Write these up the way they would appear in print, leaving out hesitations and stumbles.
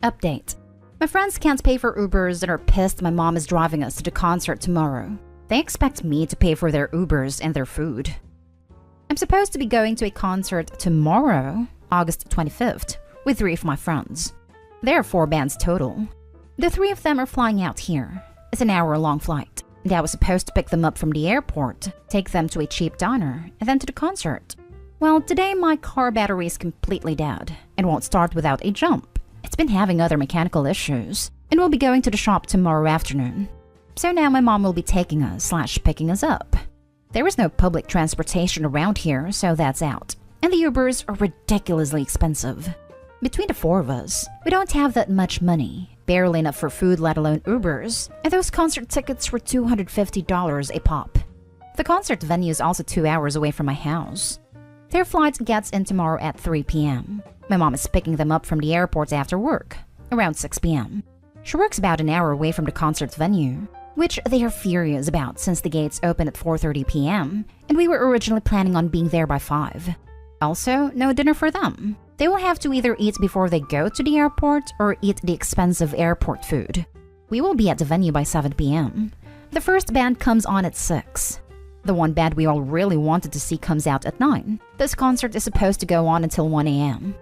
Update. My friends can't pay for Ubers and are pissed my mom is driving us to the concert tomorrow. They expect me to pay for their Ubers and their food. I'm supposed to be going to a concert tomorrow, August 25th, with 3 of my friends. There are 4 bands total. The 3 of them are flying out here. It's an hour-long flight, and I was supposed to pick them up from the airport, take them to a cheap diner, and then to the concert. Well, today my car battery is completely dead and won't start without a jump. It's been having other mechanical issues, and we'll be going to the shop tomorrow afternoon. So now my mom will be taking us / picking us up. There is no public transportation around here, so that's out. And the Ubers are ridiculously expensive. Between the 4 of us, we don't have that much money, barely enough for food let alone Ubers, and those concert tickets were $250 a pop. The concert venue is also 2 hours away from my house. Their flight gets in tomorrow at 3 p.m. My mom is picking them up from the airport after work, around 6 p.m. She works about an hour away from the concert venue, which they are furious about since the gates open at 4:30 p.m. and we were originally planning on being there by 5. Also, no dinner for them. They will have to either eat before they go to the airport or eat the expensive airport food. We will be at the venue by 7 p.m. The first band comes on at 6. The one band we all really wanted to see comes out at 9. This concert is supposed to go on until 1 a.m.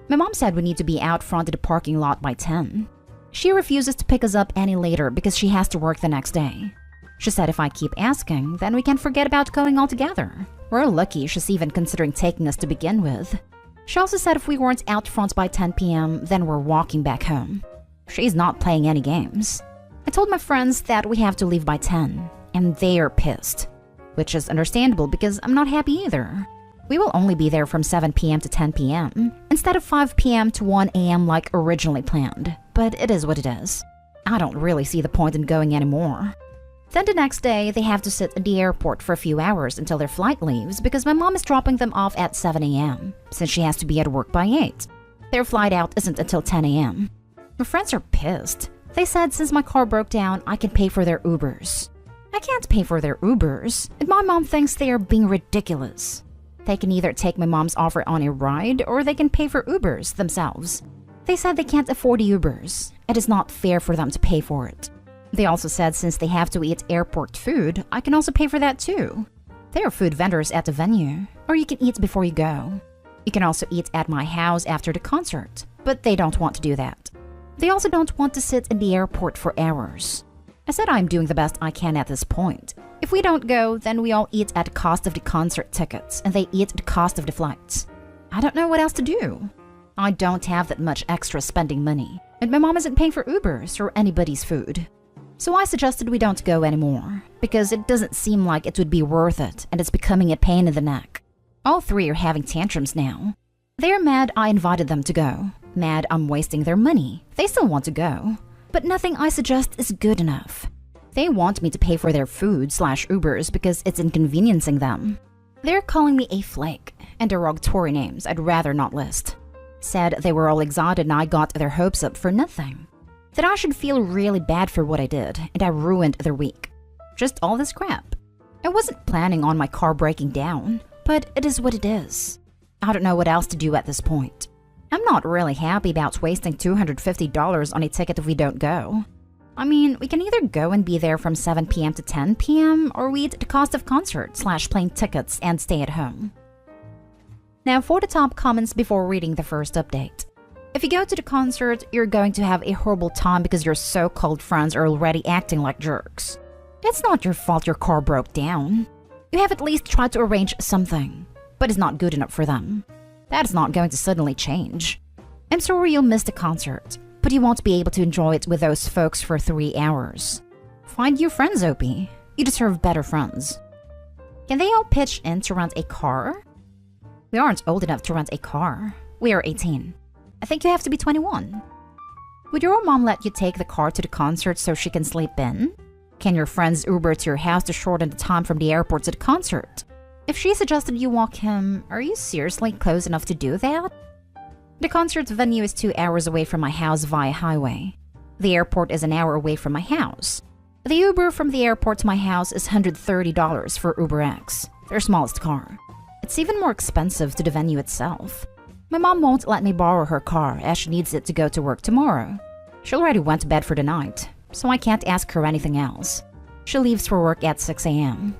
My mom said we need to be out front of the parking lot by 10. She refuses to pick us up any later because she has to work the next day. She said if I keep asking, then we can forget about going altogether. We're lucky she's even considering taking us to begin with. She also said if we weren't out front by 10 p.m., then we're walking back home. She's not playing any games. I told my friends that we have to leave by 10, and they are pissed. Which is understandable because I'm not happy either. We will only be there from 7 p.m. to 10 p.m. instead of 5 p.m. to 1 a.m. like originally planned, but it is what it is. I don't really see the point in going anymore. Then the next day, they have to sit at the airport for a few hours until their flight leaves because my mom is dropping them off at 7 a.m. since she has to be at work by 8. Their flight out isn't until 10 a.m. My friends are pissed. They said since my car broke down, I can pay for their Ubers. I can't pay for their Ubers, and my mom thinks they are being ridiculous. They can either take my mom's offer on a ride or they can pay for Ubers themselves. They said they can't afford the Ubers. It is not fair for them to pay for it. They also said since they have to eat airport food, I can also pay for that too. There are food vendors at the venue, or you can eat before you go. You can also eat at my house after the concert, but they don't want to do that. They also don't want to sit in the airport for hours. I said I'm doing the best I can at this point. If we don't go, then we all eat at the cost of the concert tickets, and they eat at the cost of the flights. I don't know what else to do. I don't have that much extra spending money, and my mom isn't paying for Ubers or anybody's food. So I suggested we don't go anymore, because it doesn't seem like it would be worth it, and it's becoming a pain in the neck. All 3 are having tantrums now. They're mad I invited them to go, mad I'm wasting their money. They still want to go. But nothing I suggest is good enough. They want me to pay for their food / Ubers because it's inconveniencing them. They're calling me a flake, and derogatory names I'd rather not list. Said they were all excited and I got their hopes up for nothing. That I should feel really bad for what I did, and I ruined their week. Just all this crap. I wasn't planning on my car breaking down, but it is what it is. I don't know what else to do at this point. I'm not really happy about wasting $250 on a ticket if we don't go. I mean, we can either go and be there from 7 p.m. to 10 p.m. or we eat the cost of concert / plane tickets and stay at home. Now for the top comments before reading the first update. If you go to the concert, you're going to have a horrible time because your so-called friends are already acting like jerks. It's not your fault your car broke down. You have at least tried to arrange something, but it's not good enough for them. That is not going to suddenly change. I'm sorry you'll miss the concert, but you won't be able to enjoy it with those folks for 3 hours. Find your friends, Opie. You deserve better friends. Can they all pitch in to rent a car? We aren't old enough to rent a car. We are 18. I think you have to be 21. Would your mom let you take the car to the concert so she can sleep in? Can your friends Uber to your house to shorten the time from the airport to the concert? If she suggested you walk him, are you seriously close enough to do that? The concert venue is 2 hours away from my house via highway. The airport is an hour away from my house. The Uber from the airport to my house is $130 for UberX, their smallest car. It's even more expensive to the venue itself. My mom won't let me borrow her car as she needs it to go to work tomorrow. She already went to bed for the night, so I can't ask her anything else. She leaves for work at 6 a.m.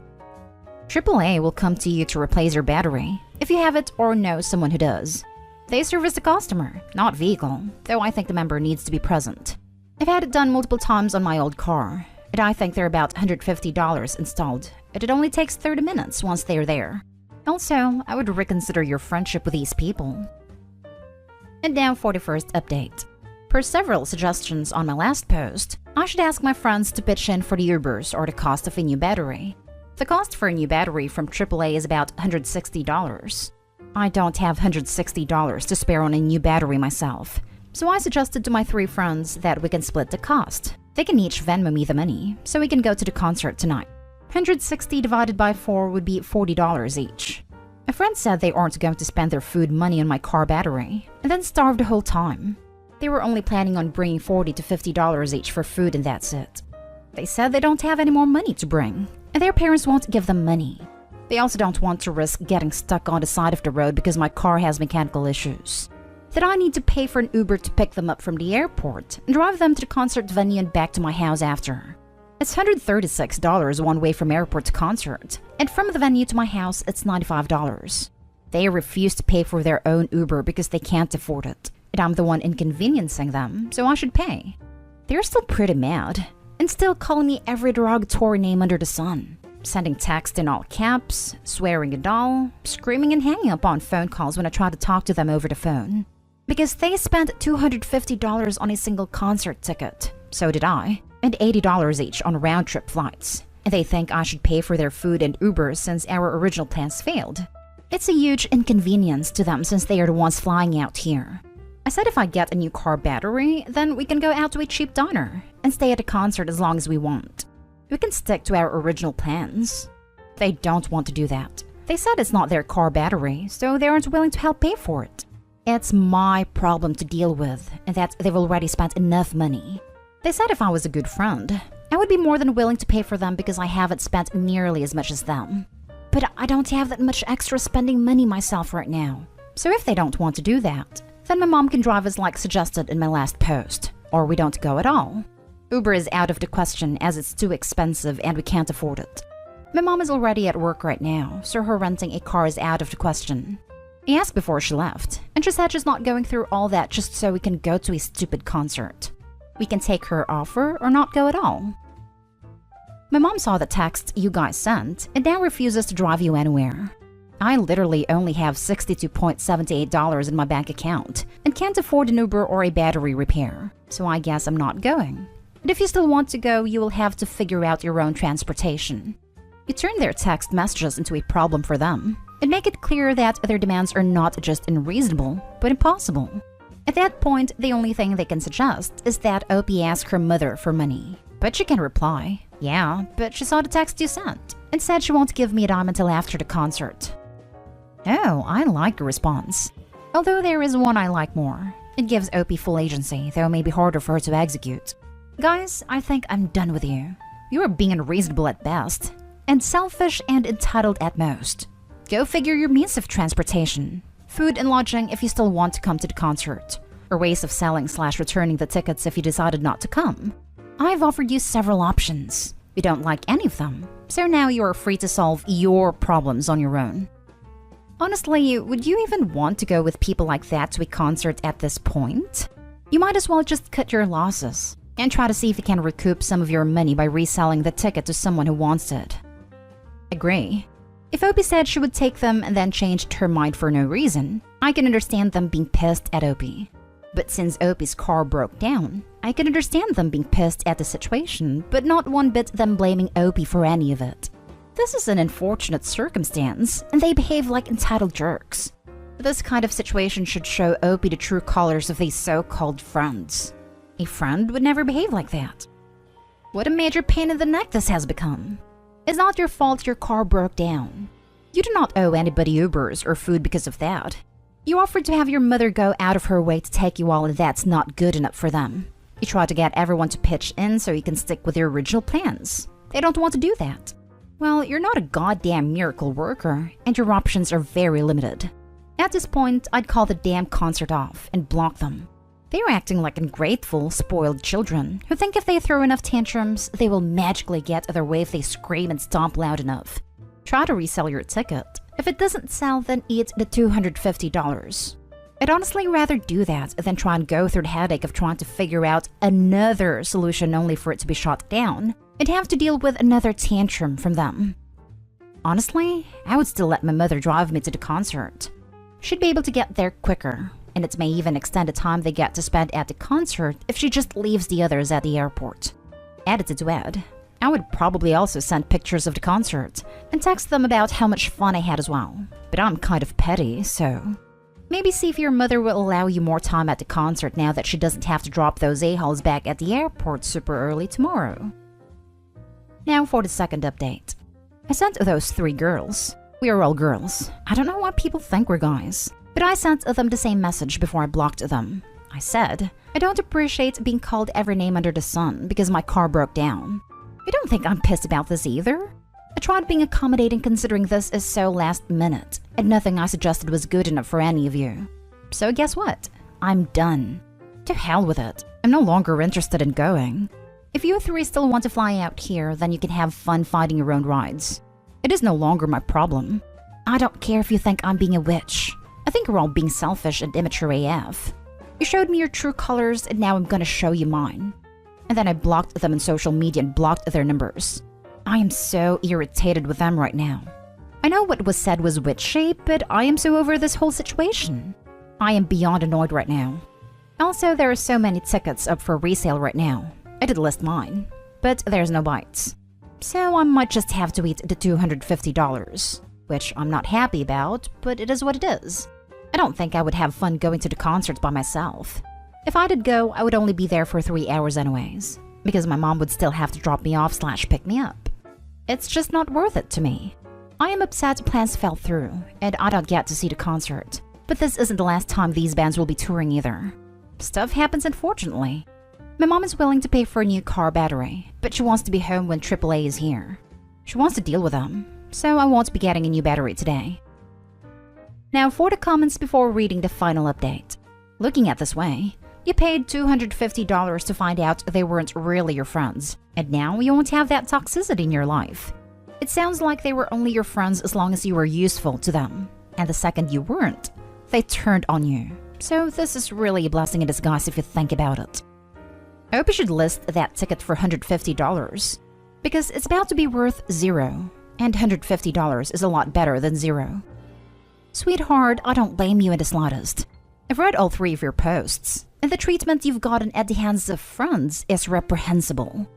AAA will come to you to replace your battery if you have it or know someone who does. They service the customer, not vehicle, though I think the member needs to be present. I've had it done multiple times on my old car, and I think they're about $150 installed, and it only takes 30 minutes once they're there. Also, I would reconsider your friendship with these people. And now for the first update. Per several suggestions on my last post, I should ask my friends to pitch in for the Ubers or the cost of a new battery. The cost for a new battery from AAA is about $160. I don't have $160 to spare on a new battery myself, so I suggested to my 3 friends that we can split the cost. They can each Venmo me the money, so we can go to the concert tonight. 160 divided by 4 would be $40 each. A friend said they aren't going to spend their food money on my car battery, and then starve the whole time. They were only planning on bringing $40 to $50 each for food and that's it. They said they don't have any more money to bring, and their parents won't give them money. They also don't want to risk getting stuck on the side of the road because my car has mechanical issues. That I need to pay for an Uber to pick them up from the airport and drive them to the concert venue and back to my house after. It's $136 one way from airport to concert, and from the venue to my house it's $95. They refuse to pay for their own Uber because they can't afford it, and I'm the one inconveniencing them, so I should pay. They're still pretty mad, and still calling me every derogatory name under the sun. Sending text in all caps, swearing and all, screaming and hanging up on phone calls when I try to talk to them over the phone. Because they spent $250 on a single concert ticket, so did I, and $80 each on round-trip flights. And they think I should pay for their food and Uber since our original plans failed. It's a huge inconvenience to them since they are the ones flying out here. I said if I get a new car battery, then we can go out to a cheap diner and stay at the concert as long as we want. We can stick to our original plans. They don't want to do that. They said it's not their car battery, so they aren't willing to help pay for it. It's my problem to deal with, and that they've already spent enough money. They said if I was a good friend, I would be more than willing to pay for them because I haven't spent nearly as much as them. But I don't have that much extra spending money myself right now. So if they don't want to do that, then my mom can drive us like suggested in my last post, or we don't go at all. Uber is out of the question as it's too expensive and we can't afford it. My mom is already at work right now, so her renting a car is out of the question. I asked before she left, and she said she's not going through all that just so we can go to a stupid concert. We can take her offer or not go at all. My mom saw the text you guys sent and now refuses to drive you anywhere. I literally only have $62.78 in my bank account and can't afford an Uber or a battery repair, so I guess I'm not going. And if you still want to go, you will have to figure out your own transportation. You turn their text messages into a problem for them and make it clear that their demands are not just unreasonable, but impossible. At that point, the only thing they can suggest is that Opie ask her mother for money. But she can reply, yeah, but she saw the text you sent and said she won't give me a dime until after the concert. Oh, I like your response. Although there is one I like more. It gives Opie full agency, though it may be harder for her to execute. Guys, I think I'm done with you. You are being unreasonable at best, and selfish and entitled at most. Go figure your means of transportation. Food and lodging if you still want to come to the concert, or ways of selling/returning the tickets if you decided not to come. I've offered you several options. You don't like any of them, so now you are free to solve your problems on your own. Honestly, would you even want to go with people like that to a concert at this point? You might as well just cut your losses and try to see if you can recoup some of your money by reselling the ticket to someone who wants it. Agree. If Opie said she would take them and then changed her mind for no reason, I can understand them being pissed at Opie. But since Opie's car broke down, I can understand them being pissed at the situation, but not one bit them blaming Opie for any of it. This is an unfortunate circumstance, and they behave like entitled jerks. This kind of situation should show Opie the true colors of these so-called friends. A friend would never behave like that. What a major pain in the neck this has become. It's not your fault your car broke down. You do not owe anybody Ubers or food because of that. You offered to have your mother go out of her way to take you all, and that's not good enough for them. You tried to get everyone to pitch in so you can stick with your original plans. They don't want to do that. Well, you're not a goddamn miracle worker, and your options are very limited. At this point, I'd call the damn concert off and block them. They're acting like ungrateful, spoiled children who think if they throw enough tantrums, they will magically get their way if they scream and stomp loud enough. Try to resell your ticket. If it doesn't sell, then eat the $250. I'd honestly rather do that than try and go through the headache of trying to figure out another solution only for it to be shot down and have to deal with another tantrum from them. Honestly, I would still let my mother drive me to the concert. She'd be able to get there quicker, and it may even extend the time they get to spend at the concert if she just leaves the others at the airport. Added to add, I would probably also send pictures of the concert and text them about how much fun I had as well. But I'm kind of petty, so maybe see if your mother will allow you more time at the concert now that she doesn't have to drop those a-holes back at the airport super early tomorrow. Now for the second update. I sent those 3 girls. We are all girls. I don't know why people think we're guys. But I sent them the same message before I blocked them. I said, I don't appreciate being called every name under the sun because my car broke down. I don't think I'm pissed about this either. I tried being accommodating considering this is so last minute, and nothing I suggested was good enough for any of you. So guess what? I'm done. To hell with it. I'm no longer interested in going. If you 3 still want to fly out here, then you can have fun finding your own rides. It is no longer my problem. I don't care if you think I'm being a witch. I think we're all being selfish and immature AF. You showed me your true colors, and now I'm gonna show you mine. And then I blocked them on social media and blocked their numbers. I am so irritated with them right now. I know what was said was witch shape, but I am so over this whole situation. I am beyond annoyed right now. Also, there are so many tickets up for resale right now. I did list mine, but there's no bites. So I might just have to eat the $250, which I'm not happy about, but it is what it is. I don't think I would have fun going to the concert by myself. If I did go, I would only be there for 3 hours anyways, because my mom would still have to drop me off / pick me up. It's just not worth it to me. I am upset plans fell through, and I don't get to see the concert. But this isn't the last time these bands will be touring either. Stuff happens unfortunately. My mom is willing to pay for a new car battery, but she wants to be home when AAA is here. She wants to deal with them, so I won't be getting a new battery today. Now for the comments before reading the final update. Looking at this way, you paid $250 to find out they weren't really your friends, and now you won't have that toxicity in your life. It sounds like they were only your friends as long as you were useful to them, and the second you weren't, they turned on you. So this is really a blessing in disguise if you think about it. I hope you should list that ticket for $150, because it's about to be worth 0, and $150 is a lot better than 0. Sweetheart, I don't blame you in the slightest. I've read all 3 of your posts, and the treatment you've gotten at the hands of friends is reprehensible.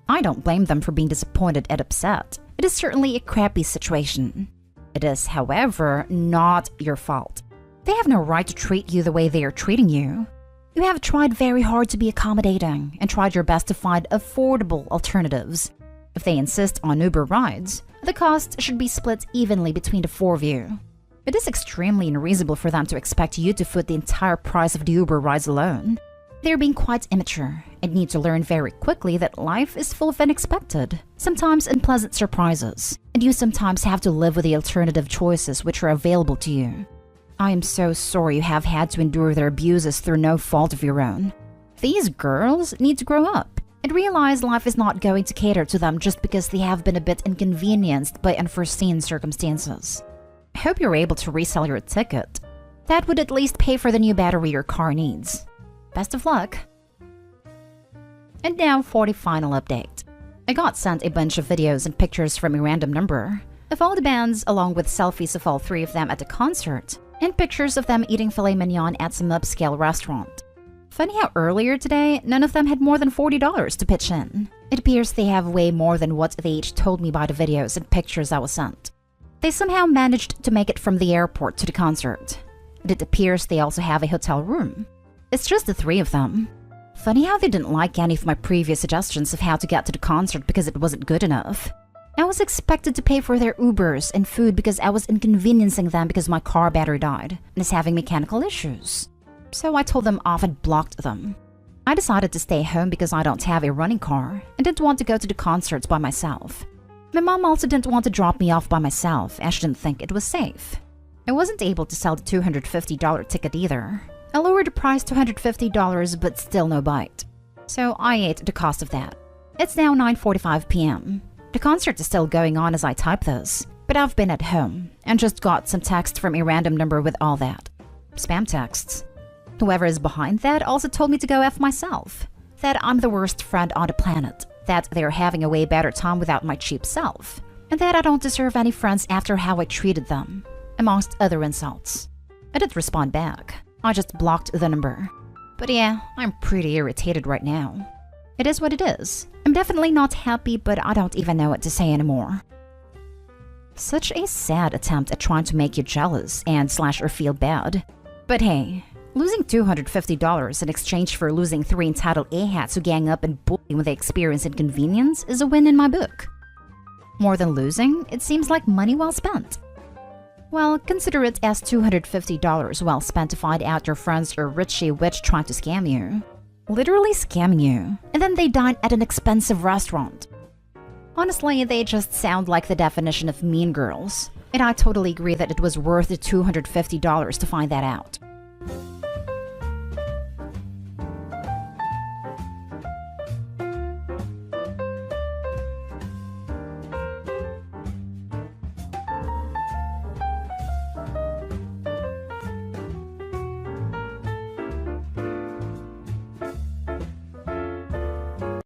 I don't blame them for being disappointed and upset. It is certainly a crappy situation. It is, however, not your fault. They have no right to treat you the way they are treating you. You have tried very hard to be accommodating and tried your best to find affordable alternatives. If they insist on Uber rides, the cost should be split evenly between the 4 of you. It is extremely unreasonable for them to expect you to foot the entire price of the Uber rides alone. They are being quite immature and need to learn very quickly that life is full of unexpected, sometimes unpleasant surprises, and you sometimes have to live with the alternative choices which are available to you. I am so sorry you have had to endure their abuses through no fault of your own. These girls need to grow up and realize life is not going to cater to them just because they have been a bit inconvenienced by unforeseen circumstances. I hope you're able to resell your ticket. That would at least pay for the new battery your car needs. Best of luck. And now for the final update. I got sent a bunch of videos and pictures from a random number of all the bands along with selfies of all 3 of them at the concert and pictures of them eating filet mignon at some upscale restaurant. Funny how earlier today, none of them had more than $40 to pitch in. It appears they have way more than what they each told me by the videos and pictures I was sent. They somehow managed to make it from the airport to the concert. And it appears they also have a hotel room. It's just the 3 of them. Funny how they didn't like any of my previous suggestions of how to get to the concert because it wasn't good enough. I was expected to pay for their Ubers and food because I was inconveniencing them because my car battery died and is having mechanical issues. So I told them off and blocked them. I decided to stay home because I don't have a running car and didn't want to go to the concerts by myself. My mom also didn't want to drop me off by myself as she didn't think it was safe. I wasn't able to sell the $250 ticket either. I lowered the price to $150, but still no bite. So I ate the cost of that. It's now 9:45 p.m. The concert is still going on as I type this, but I've been at home and just got some text from a random number with all that. Spam texts. Whoever is behind that also told me to go F myself. That I'm the worst friend on the planet. That they're having a way better time without my cheap self. And that I don't deserve any friends after how I treated them. Amongst other insults. I didn't respond back. I just blocked the number. But yeah, I'm pretty irritated right now. It is what it is. I'm definitely not happy, but I don't even know what to say anymore. Such a sad attempt at trying to make you jealous and / or feel bad. But hey, losing $250 in exchange for losing 3 entitled A-hats who gang up and bully when they experience inconvenience is a win in my book. More than losing, it seems like money well spent. Well, consider it as $250 well spent to find out your friends are Richie Witch trying to scam you. Literally scamming you. And then they dine at an expensive restaurant. Honestly, they just sound like the definition of mean girls. And I totally agree that it was worth the $250 to find that out.